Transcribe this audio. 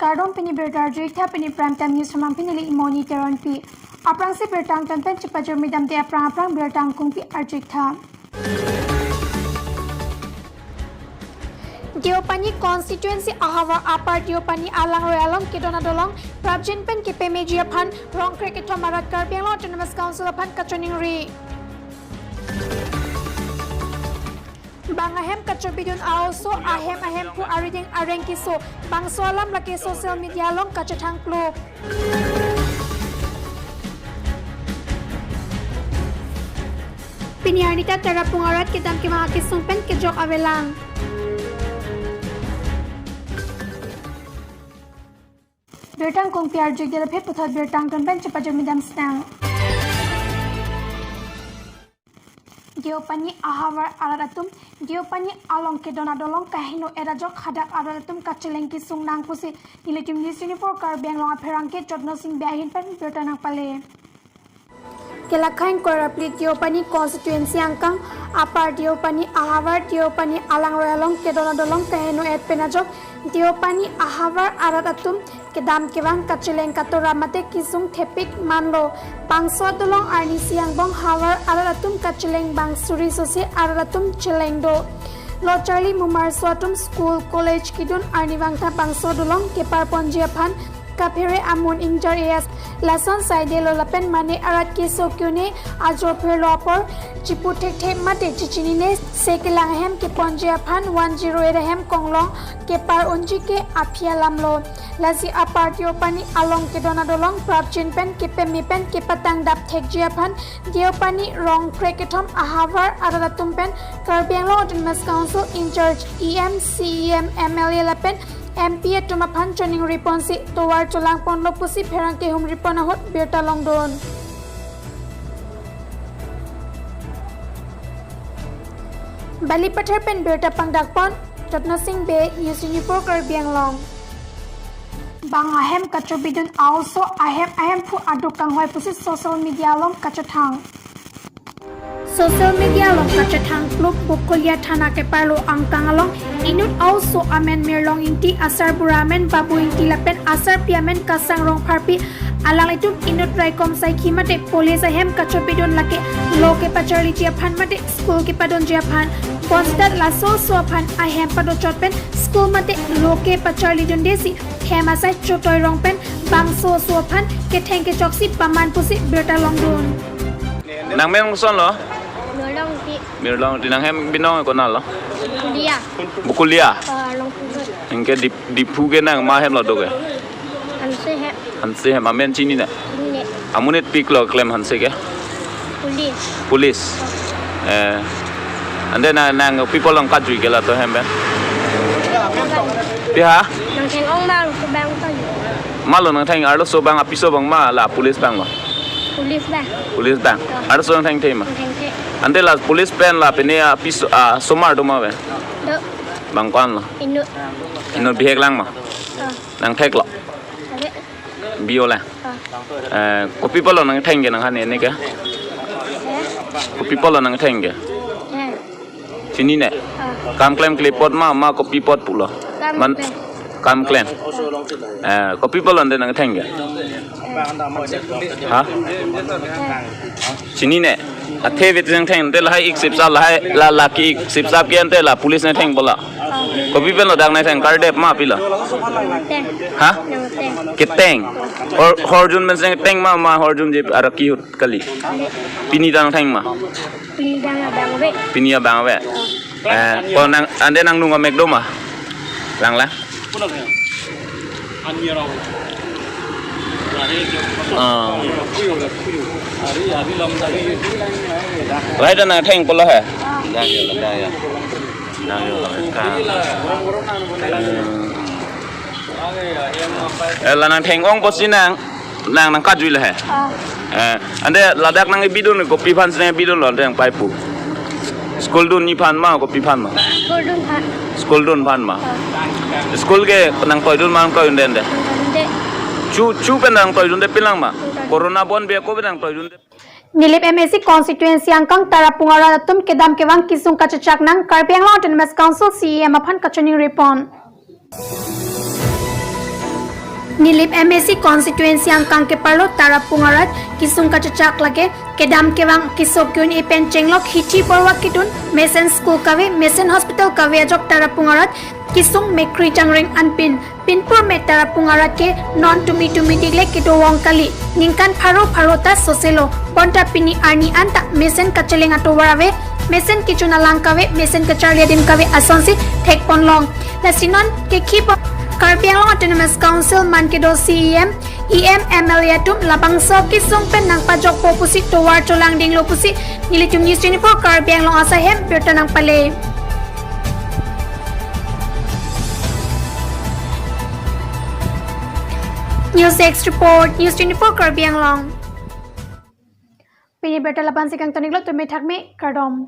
Tardon Penny Bertar Drita Penny Prantam News from Pinili Imoni Teron P. Aprang si Bertang Tantan Chipajer Midam de Aprang Bertang Kungpi Arjikta. Diopani constituency Ahava Apar Diopani Alang Royalong Kidona Dolong Prabjin Pen Kipe Meji Pan Rong Cricket Tomarat Karbiang Autonomous Council Pan Kachoning Re Bangahem Kachobidun also ahem pu ariding arenkiso Bang Solam Laki social media long Kachatang Club Piniarnita Tarapungarat Kidam Kimaki Sumpen Kijok Avelang Bertang kong piar jig de phe puthot bertang kan ben chapa jamidam stang Diopani ahavar araratum Diopani along ke dona dolong kahino erajok hadak araratum kachelengki sungnang pusi niletim news 24 kar benglong apherang ke jotno sing biahin pan bertanang pale Kelakhain korapli Diopani constituency angkang apar Diopani ahavar Diopani alang royalong ke dona dolong kahino et penajok Diopani ahavar araratum Kedam kewang kacheleng katora mate kisung tepik manlo bangso dolong arni siang bong havar araratum kacheleng bang suri sosi araratum cheleng do lo charlie mumar swatum school college kidun arni bangta bangso dolong kepar ponjiapan kaphere amun injar es lason side lo lapen mane arat ke sokyune ajo phelopor chipu tek tek mate chichini ne sekelang hem ke ponjiapan 10 hem konglong kepar onji ke aphia lamlo Lazi apartio pani along ke dona dolong prabjin pen ke pemi pen ke patang dap thek jiapan diopani rong kreketom ahavar aradatum pen karbiang lo autonomous council in charge EM MLA lapen MP tumapan training responsi towar cholang ponlo pusi pherang ke hum ripona hot berta longdon Bali pather pen berta pangdakpon Jotno Singh Be News 24 karbiang long Bang ahem kachobidun also ahem pu adukang hoi pusi social media long kachathang Social media long kachathang klub bukulia thana ke parlo angkang long inut also amen mirlong inti asar buramen babu inti lapen asar piamen kasang rong parpi alang itu inut raikom sai khimate police ahem kachobidun lake loke pachari chia phan mate school ke padon chia phan Constat laso suapan ahem pado chotpen school mate loke pachari dun desi Hema sai chotoi rongpen bangso suapan ke thengke choksi paman pusi berta longdun Nang meng son lo Mirlong ti Mirlong ti nang hem binong ko na lo kuliah Bukulia long pugod Engke di puge nang ma hem lo doge Hanse hem amen chini na ne Amunit pik lo claim hanse ke Police and then nang people long kadri ke la to hem ben Pia nang theng ong ma ko bang to Malo nang thang arlo so bang apiso bang ma la police bang lo Police bang arlo so nang thang tema theng the Ante la police pen la pene apiso somar do ma be do bang kwan lo ino bihek lang ma nang thek lo bio la ko people lo nang thang ke nang han ne ke ko people lo nang thang ke Sini ne kam claim clipot ma ko pipot pulo man kam claim ko people on den nang thang ke ha Sini ne athe vit jang thang te la hai 10 sal la la ki 10 sap ke ante la police ne thang bola ko people lo dang nai thang card dep ma pila ha keteng or horjun men sing teng ma horjun je araki hut kali pini dang thang ma pinia bang we ko nang ande nang nunga mekdo ma lang la Lai dan nang theng pula ha la nang theng ong posinang nang kadui la ha ande ladak nang bidun ko pipan sne bidun lo dang pai pu School dun ni pan ma ko pi pan ma School dun pan ma School ke nang toy dun ma ko den de chu pen nang toy dun de pilang ma corona bon be ko nang toy dun de Nilip MSC constituency angkang tarapungara tum kedam kewang kisung kachachak nang Karbiang Autonomous Council CEM aphan kachoning repon Nilip MSC constituency ang kang keparlo tara pungarat kisung kacacak lage kedam kewang kisokyun ipen chenglok hichi porwa kitun Mesen school kawe Mesen hospital kawe ajok tara pungarat kisung mekri changring anpin pinpur me tara pungarat ke non tumi digle kito wong kali ningkan pharo ta soselo bonta pini arni anta Mesen kacheleng ato warawe Mesen kichuna lang kawe Mesen kacharlia dim kawe asonsi thek ponlong la sinon ke khipo Karbi Anglong Autonomous Council Mankido CEM EM MLA tum labang so kisung pen nang pajok po pusik towar cholang ding lo pusik nilitum news 24 Karbi Anglong asahem berta nang pale News X report News 24 Karbi Anglong Pini berta laban sikang toniglo tume thakme kardom